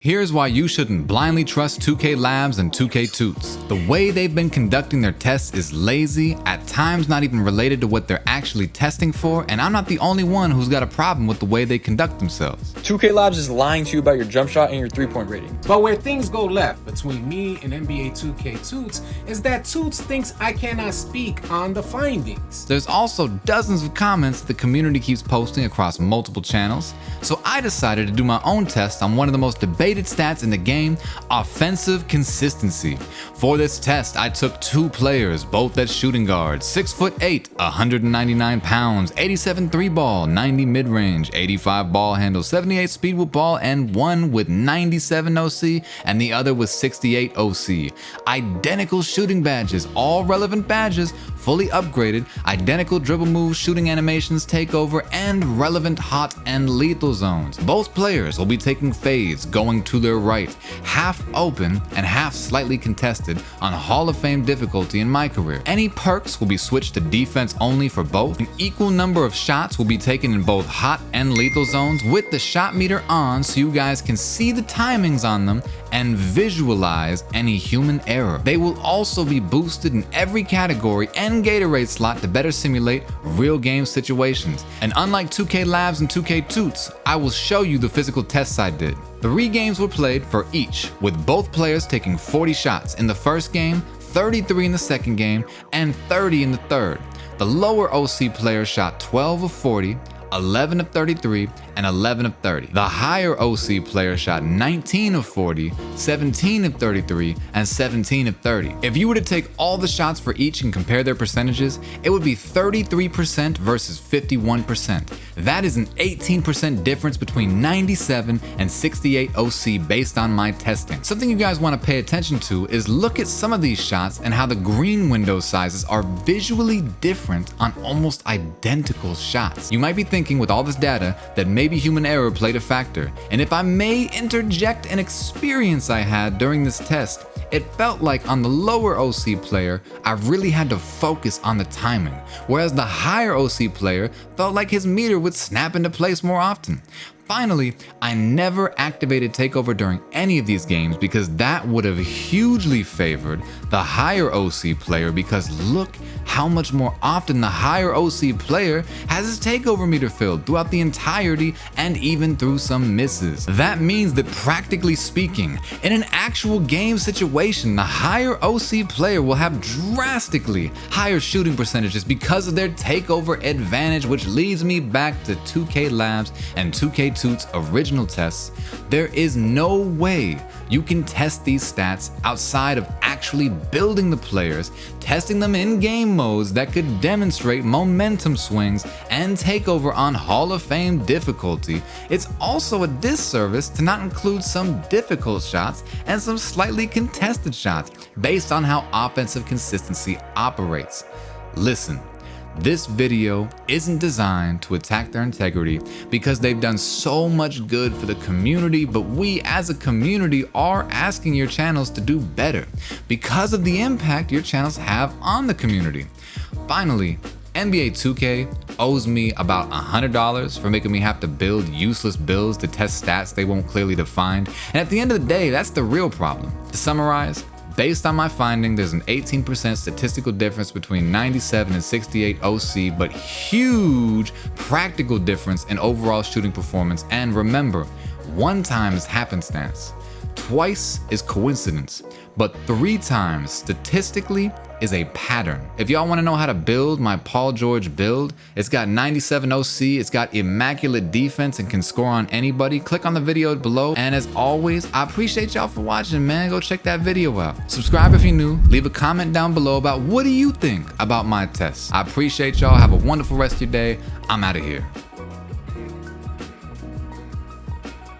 Here's why you shouldn't blindly trust 2K Labs and 2K Tutes. The way they've been conducting their tests is lazy, at times not even related to what they're actually testing for, and I'm not the only one who's got a problem with the way they conduct themselves. 2K Labs is lying to you about your jump shot and your three-point rating. But where things go left between me and NBA 2K Tutes is that Tutes thinks I cannot speak on the findings. There's also dozens of comments that the community keeps posting across multiple channels, so I decided to do my own test on one of the most debated stats in the game, offensive consistency. For this test, I took two players, both at shooting guard, 6'8", 199 pounds, 87 3-ball, 90 mid-range, 85 ball handle, 78 speed with ball, and one with 97 OC and the other with 68 OC. Identical shooting badges, all relevant badges, fully upgraded, identical dribble moves, shooting animations, takeover, and relevant hot and lethal zones. Both players will be taking fades, going to their right, half open and half slightly contested on Hall of Fame difficulty in my career. Any perks will be switched to defense only for both. An equal number of shots will be taken in both hot and lethal zones with the shot meter on so you guys can see the timings on them and visualize any human error. They will also be boosted in every category and Gatorade slot to better simulate real game situations. And unlike 2K Labs and 2K Tutes, I will show you the physical tests I did. 3 games were played for each, with both players taking 40 shots in the first game, 33 in the second game, and 30 in the third. The lower OC player shot 12 of 40, 11 of 33, and 11 of 30. The higher OC player shot 19 of 40, 17 of 33, and 17 of 30. If you were to take all the shots for each and compare their percentages, it would be 33% versus 51%. That is an 18% difference between 97 and 68 OC based on my testing. Something you guys want to pay attention to is look at some of these shots and how the green window sizes are visually different on almost identical shots. You might be thinking with all this data that maybe human error played a factor, and if I may interject an experience I had during this test, it felt like on the lower OC player, I really had to focus on the timing, whereas the higher OC player felt like his meter would snap into place more often. Finally, I never activated takeover during any of these games because that would have hugely favored the higher OC player, because look how much more often the higher OC player has his takeover meter filled throughout the entirety and even through some misses. That means that practically speaking, in an actual game situation, the higher OC player will have drastically higher shooting percentages because of their takeover advantage, which leads me back to 2K Labs and 2K Tutes original tests. There is no way you can test these stats outside of actually building the players, testing them in game modes that could demonstrate momentum swings and takeover on Hall of Fame difficulty. It's also a disservice to not include some difficult shots and some slightly contested shots based on how offensive consistency operates. Listen, this video isn't designed to attack their integrity because they've done so much good for the community, but we as a community are asking your channels to do better because of the impact your channels have on the community. Finally, NBA 2K owes me about $100 for making me have to build useless builds to test stats they won't clearly define, and at the end of the day, that's the real problem. To summarize, based on my finding, there's an 18% statistical difference between 97 and 68 OC, but huge practical difference in overall shooting performance. And remember, 1 time is happenstance, twice is coincidence, but 3 times statistically is a pattern. If y'all want to know how to build my Paul George build, it's got 97 OC, it's got immaculate defense and can score on anybody, click on the video below. And as always, I appreciate y'all for watching, man. Go check that video out. Subscribe if you're new, leave a comment down below about what do you think about my tests. I appreciate y'all. Have a wonderful rest of your day. I'm out of here.